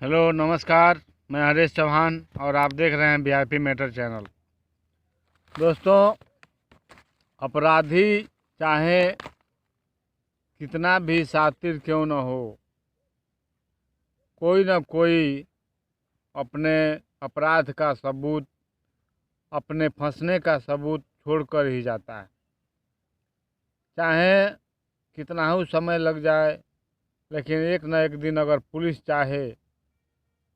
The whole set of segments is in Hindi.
हेलो नमस्कार। मैं हरीश चौहान और आप देख रहे हैं वीआईपी मैटर चैनल। दोस्तों, अपराधी चाहे कितना भी शातिर क्यों न हो, कोई न कोई अपने अपराध का सबूत, अपने फंसने का सबूत छोड़कर ही जाता है। चाहे कितना ही समय लग जाए, लेकिन एक न एक दिन अगर पुलिस चाहे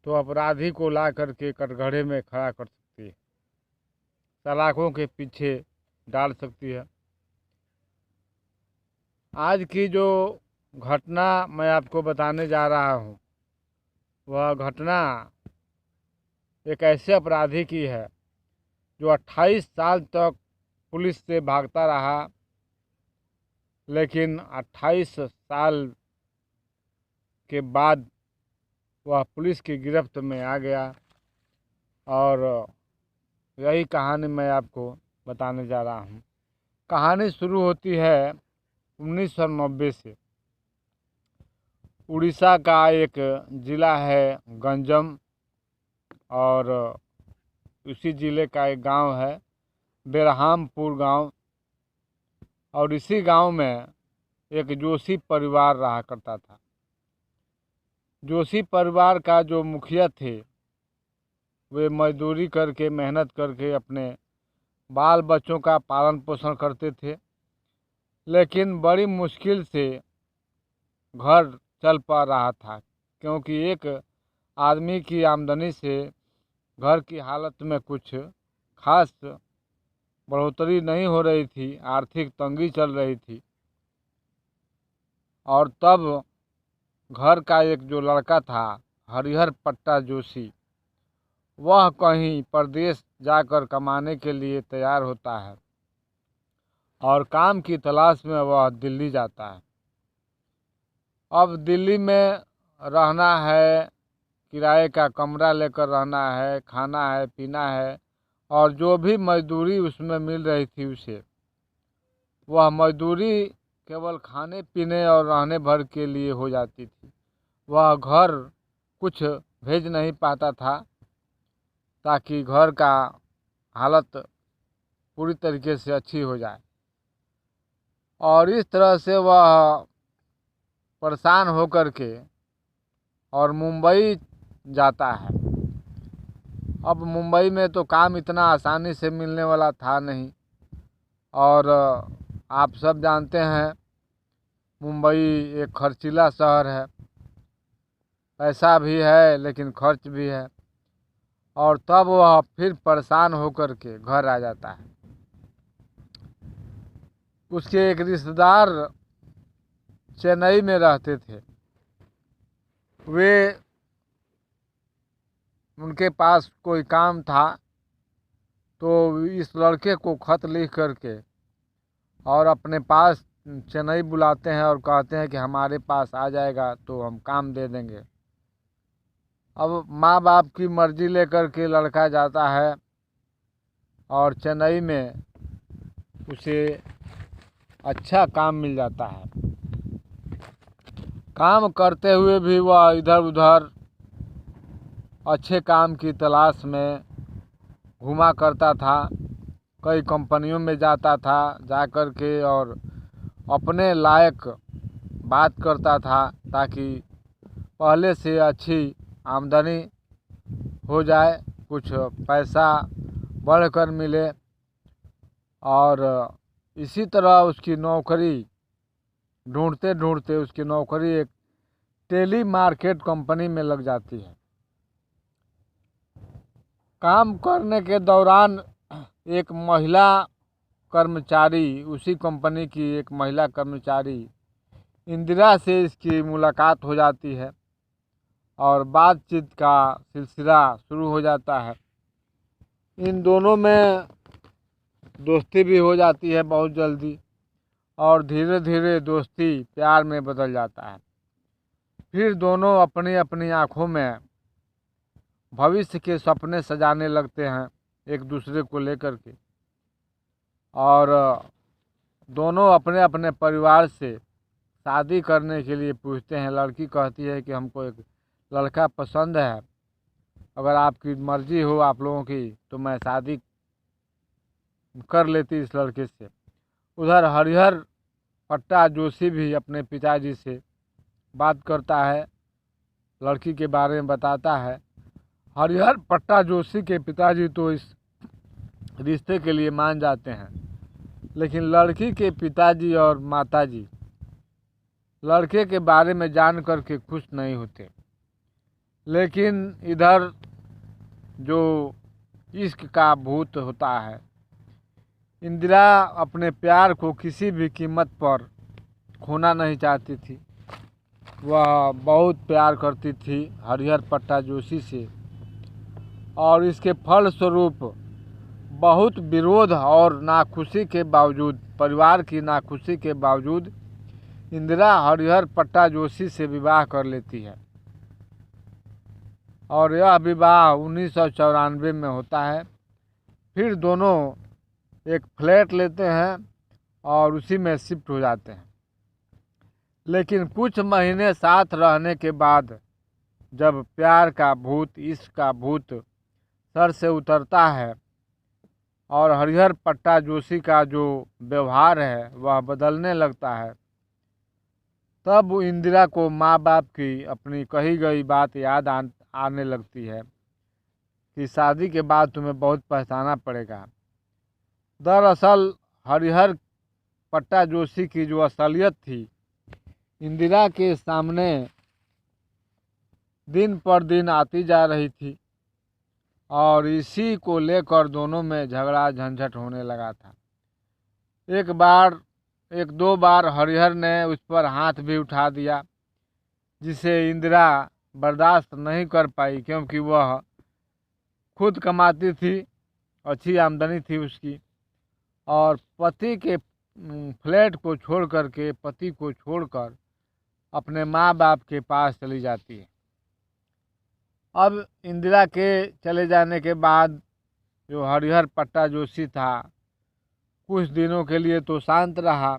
तो अपराधी को ला करके कटघरे में खड़ा कर सकती है, सलाखों के पीछे डाल सकती है। आज की जो घटना मैं आपको बताने जा रहा हूँ, वह घटना एक ऐसे अपराधी की है जो 28 साल तक पुलिस से भागता रहा, लेकिन 28 साल के बाद वह पुलिस की गिरफ्त में आ गया। और यही कहानी मैं आपको बताने जा रहा हूँ। कहानी शुरू होती है 1990 से। उड़ीसा का एक ज़िला है गंजम, और उसी ज़िले का एक गांव है बेरहामपुर गांव। और इसी गांव में एक जोशी परिवार रहा करता था। जोशी परिवार का जो मुखिया थे, वे मजदूरी करके, मेहनत करके अपने बाल बच्चों का पालन पोषण करते थे, लेकिन बड़ी मुश्किल से घर चल पा रहा था, क्योंकि एक आदमी की आमदनी से घर की हालत में कुछ खास बढ़ोतरी नहीं हो रही थी, आर्थिक तंगी चल रही थी। और तब घर का एक जो लड़का था, हरिहर पट्टा जोशी, वह कहीं परदेश जाकर कमाने के लिए तैयार होता है और काम की तलाश में वह दिल्ली जाता है। अब दिल्ली में रहना है, किराए का कमरा लेकर रहना है, खाना है, पीना है, और जो भी मजदूरी उसमें मिल रही थी उसे, वह मजदूरी केवल खाने पीने और रहने भर के लिए हो जाती थी। वह घर कुछ भेज नहीं पाता था ताकि घर का हालत पूरी तरीके से अच्छी हो जाए। और इस तरह से वह परेशान होकर के और मुंबई जाता है। अब मुंबई में तो काम इतना आसानी से मिलने वाला था नहीं, और आप सब जानते हैं मुंबई एक खर्चीला शहर है। पैसा भी है लेकिन खर्च भी है। और तब वह फिर परेशान होकर के घर आ जाता है। उसके एक रिश्तेदार चेन्नई में रहते थे। वे, उनके पास कोई काम था, तो इस लड़के को खत लिख करके और अपने पास चेन्नई बुलाते हैं और कहते हैं कि हमारे पास आ जाएगा तो हम काम दे देंगे। अब माँ बाप की मर्जी लेकर के लड़का जाता है और चेन्नई में उसे अच्छा काम मिल जाता है। काम करते हुए भी वह इधर उधर अच्छे काम की तलाश में घूमा करता था, कई कंपनियों में जाता था, जा कर के और अपने लायक बात करता था ताकि पहले से अच्छी आमदनी हो जाए, कुछ पैसा बढ़कर मिले। और इसी तरह उसकी नौकरी ढूंढते ढूंढते उसकी नौकरी एक टेली मार्केट कंपनी में लग जाती है। काम करने के दौरान एक महिला कर्मचारी, उसी कंपनी की एक महिला कर्मचारी इंदिरा से इसकी मुलाकात हो जाती है और बातचीत का सिलसिला शुरू हो जाता है। इन दोनों में दोस्ती भी हो जाती है बहुत जल्दी, और धीरे धीरे दोस्ती प्यार में बदल जाता है। फिर दोनों अपनी अपनी आँखों में भविष्य के सपने सजाने लगते हैं एक दूसरे को लेकर के। और दोनों अपने अपने परिवार से शादी करने के लिए पूछते हैं। लड़की कहती है कि हमको एक लड़का पसंद है, अगर आपकी मर्जी हो आप लोगों की तो मैं शादी कर लेती इस लड़के से। उधर हरिहर पट्टा जोशी भी अपने पिताजी से बात करता है, लड़की के बारे में बताता है। हरिहर पट्टा जोशी के पिताजी तो इस रिश्ते के लिए मान जाते हैं, लेकिन लड़की के पिताजी और माताजी लड़के के बारे में जान कर के खुश नहीं होते। लेकिन इधर जो इश्क का भूत होता है, इंदिरा अपने प्यार को किसी भी कीमत पर खोना नहीं चाहती थी। वह बहुत प्यार करती थी हरिहर पट्टा जोशी से, और इसके फलस्वरूप बहुत विरोध और नाखुशी के बावजूद, परिवार की नाखुशी के बावजूद इंदिरा हरिहर पट्टा जोशी से विवाह कर लेती है। और यह विवाह 1994 में होता है। फिर दोनों एक फ्लैट लेते हैं और उसी में शिफ्ट हो जाते हैं। लेकिन कुछ महीने साथ रहने के बाद जब प्यार का भूत, इश्क का भूत सर से उतरता है और हरिहर पट्टा जोशी का जो व्यवहार है वह बदलने लगता है, तब इंदिरा को माँ बाप की अपनी कही गई बात याद आने लगती है कि शादी के बाद तुम्हें बहुत पछताना पड़ेगा। दरअसल हरिहर पट्टा जोशी की जो असलियत थी, इंदिरा के सामने दिन पर दिन आती जा रही थी, और इसी को लेकर दोनों में झगड़ा झंझट होने लगा था। एक दो बार हरिहर ने उस पर हाथ भी उठा दिया, जिसे इंदिरा बर्दाश्त नहीं कर पाई, क्योंकि वह खुद कमाती थी, अच्छी आमदनी थी उसकी, और पति के फ्लैट को छोड़ करके, पति को छोड़कर अपने माँ बाप के पास चली जाती है। अब इंदिरा के चले जाने के बाद जो हरिहर पट्टा जोशी था कुछ दिनों के लिए तो शांत रहा,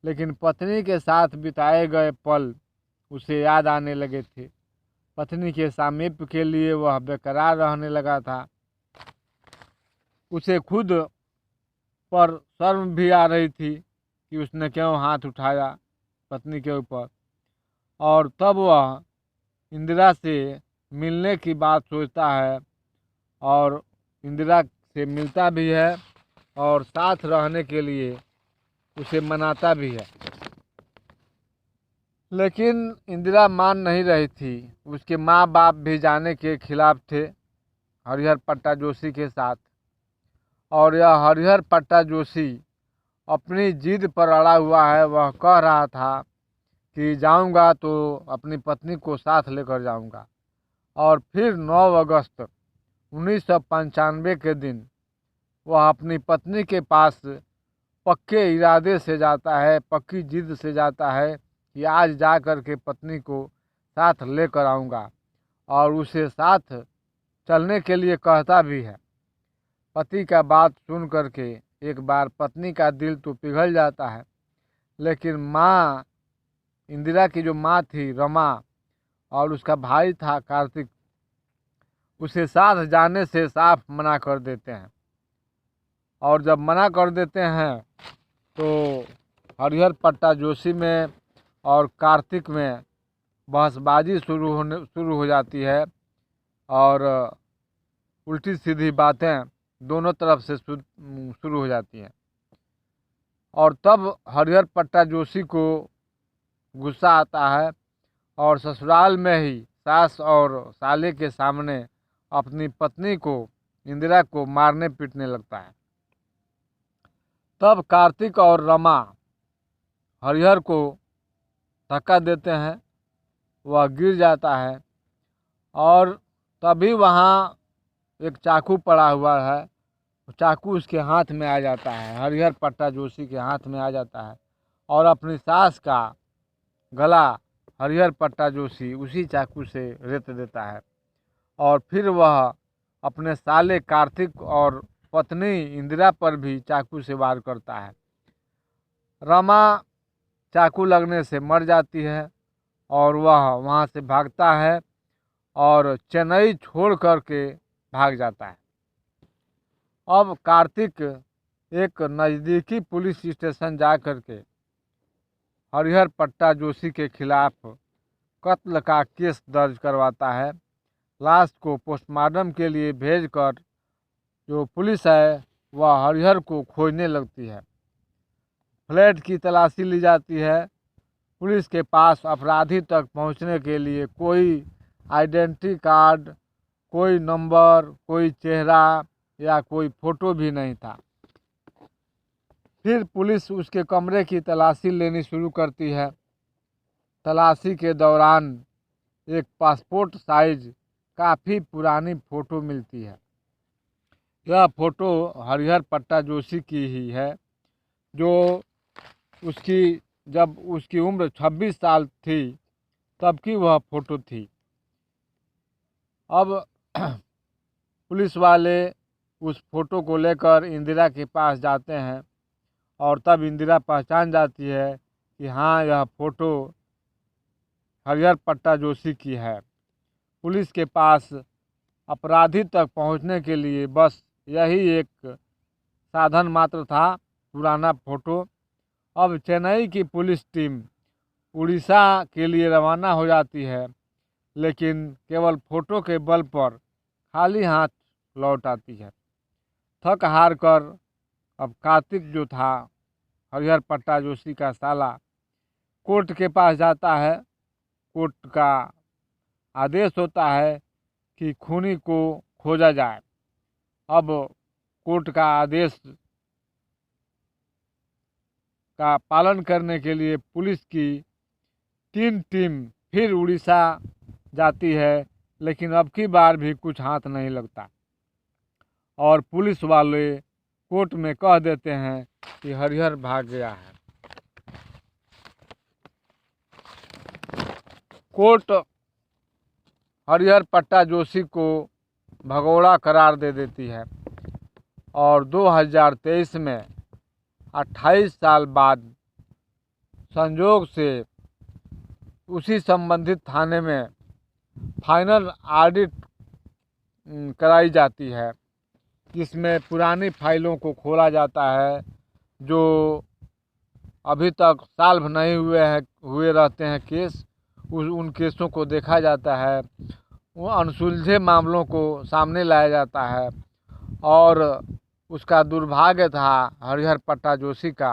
लेकिन पत्नी के साथ बिताए गए पल उसे याद आने लगे थे। पत्नी के सामीप्य के लिए वह बेकरार रहने लगा था। उसे खुद पर शर्म भी आ रही थी कि उसने क्यों हाथ उठाया पत्नी के ऊपर, और तब वह इंदिरा से मिलने की बात सोचता है और इंदिरा से मिलता भी है और साथ रहने के लिए उसे मनाता भी है। लेकिन इंदिरा मान नहीं रही थी। उसके माँ बाप भी जाने के खिलाफ थे हरिहर पट्टा जोशी के साथ, और यह हरिहर पट्टा जोशी अपनी जिद पर अड़ा हुआ है। वह कह रहा था कि जाऊंगा तो अपनी पत्नी को साथ लेकर जाऊंगा। और फिर 9 अगस्त 1995 के दिन वह अपनी पत्नी के पास पक्के इरादे से जाता है, पक्की जिद से जाता है कि आज जा कर के पत्नी को साथ लेकर आऊँगा, और उसे साथ चलने के लिए कहता भी है। पति का बात सुन करके एक बार पत्नी का दिल तो पिघल जाता है, लेकिन माँ, इंदिरा की जो माँ थी रमा, और उसका भाई था कार्तिक, उसे साथ जाने से साफ मना कर देते हैं। और जब मना कर देते हैं तो हरिहर पट्टा जोशी में और कार्तिक में बहसबाजी शुरू हो जाती है, और उल्टी सीधी बातें दोनों तरफ से शुरू हो जाती हैं। और तब हरिहर पट्टा जोशी को गुस्सा आता है और ससुराल में ही सास और साले के सामने अपनी पत्नी को, इंदिरा को मारने पीटने लगता है। तब कार्तिक और रमा हरिहर को धक्का देते हैं, वह गिर जाता है, और तभी वहाँ एक चाकू पड़ा हुआ है, चाकू उसके हाथ में आ जाता है, हरिहर पट्टा जोशी के हाथ में आ जाता है, और अपनी सास का गला हरिहर पट्टा जोशी उसी चाकू से रेत देता है। और फिर वह अपने साले कार्तिक और पत्नी इंदिरा पर भी चाकू से वार करता है। रमा चाकू लगने से मर जाती है और वह वहाँ से भागता है और चेन्नई छोड़ कर के भाग जाता है। अब कार्तिक एक नज़दीकी पुलिस स्टेशन जा कर के हरिहर पट्टा जोशी के खिलाफ कत्ल का केस दर्ज करवाता है। लाश को पोस्टमार्टम के लिए भेजकर जो पुलिस है वह हरिहर को खोजने लगती है। फ्लैट की तलाशी ली जाती है। पुलिस के पास अपराधी तक पहुंचने के लिए कोई आइडेंटिटी कार्ड, कोई नंबर, कोई चेहरा या कोई फोटो भी नहीं था। फिर पुलिस उसके कमरे की तलाशी लेनी शुरू करती है। तलाशी के दौरान एक पासपोर्ट साइज काफ़ी पुरानी फ़ोटो मिलती है। यह फ़ोटो हरिहर पट्टा जोशी की ही है, जो जब उसकी उम्र 26 साल थी तब की वह फ़ोटो थी। अब पुलिस वाले उस फ़ोटो को लेकर इंदिरा के पास जाते हैं और तब इंदिरा पहचान जाती है कि हाँ, यह फ़ोटो हरिहर पट्टा जोशी की है। पुलिस के पास अपराधी तक पहुंचने के लिए बस यही एक साधन मात्र था, पुराना फ़ोटो। अब चेन्नई की पुलिस टीम उड़ीसा के लिए रवाना हो जाती है, लेकिन केवल फ़ोटो के बल पर खाली हाथ लौट आती है। थक हार कर अब कार्तिक जो था हरिहर पट्टा जोशी का साला कोर्ट के पास जाता है। कोर्ट का आदेश होता है कि खूनी को खोजा जाए। अब कोर्ट का आदेश का पालन करने के लिए पुलिस की 3 टीम फिर उड़ीसा जाती है, लेकिन अब की बार भी कुछ हाथ नहीं लगता और पुलिस वाले कोर्ट में कह देते हैं कि हरिहर भाग गया है। कोर्ट हरिहर पट्टा जोशी को भगोड़ा करार दे देती है और 2023 में 28 साल बाद संजोग से उसी संबंधित थाने में फाइनल ऑडिट कराई जाती है, जिसमें पुरानी फाइलों को खोला जाता है जो अभी तक सॉल्व नहीं हुए रहते हैं केस। उन केसों को देखा जाता है, वो अनसुलझे मामलों को सामने लाया जाता है। और उसका दुर्भाग्य था हरिहर पट्टा जोशी का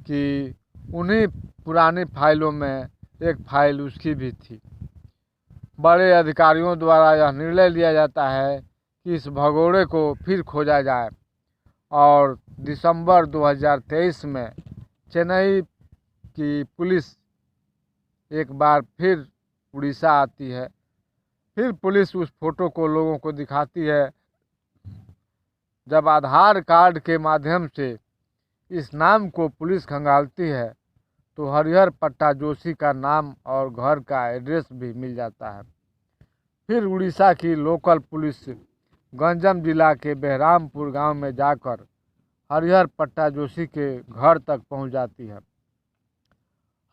कि उन्हीं पुरानी फाइलों में एक फाइल उसकी भी थी। बड़े अधिकारियों द्वारा यह निर्णय लिया जाता है कि इस भगोड़े को फिर खोजा जाए और दिसंबर 2023 में चेन्नई की पुलिस एक बार फिर उड़ीसा आती है। फिर पुलिस उस फोटो को लोगों को दिखाती है। जब आधार कार्ड के माध्यम से इस नाम को पुलिस खंगालती है तो हरिहर पट्टा जोशी का नाम और घर का एड्रेस भी मिल जाता है। फिर उड़ीसा की लोकल पुलिस गंजम जिला के बहरामपुर गांव में जाकर हरिहर पट्टा जोशी के घर तक पहुंच जाती है।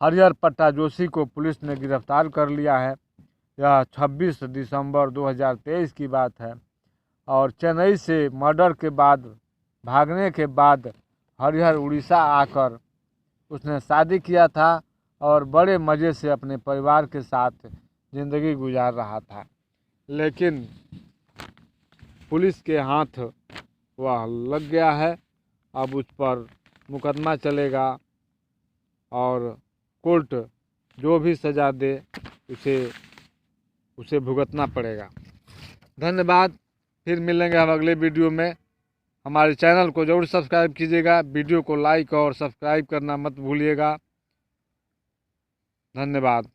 हरिहर पट्टा जोशी को पुलिस ने गिरफ्तार कर लिया है। यह 26 दिसंबर 2023 की बात है और चेन्नई से मर्डर के बाद भागने के बाद हरिहर उड़ीसा आकर उसने शादी किया था और बड़े मज़े से अपने परिवार के साथ ज़िंदगी गुजार रहा था। लेकिन पुलिस के हाथ वह लग गया है। अब उस पर मुकदमा चलेगा और कोर्ट जो भी सज़ा दे उसे भुगतना पड़ेगा। धन्यवाद। फिर मिलेंगे हम अगले वीडियो में। हमारे चैनल को ज़रूर सब्सक्राइब कीजिएगा। वीडियो को लाइक और सब्सक्राइब करना मत भूलिएगा। धन्यवाद।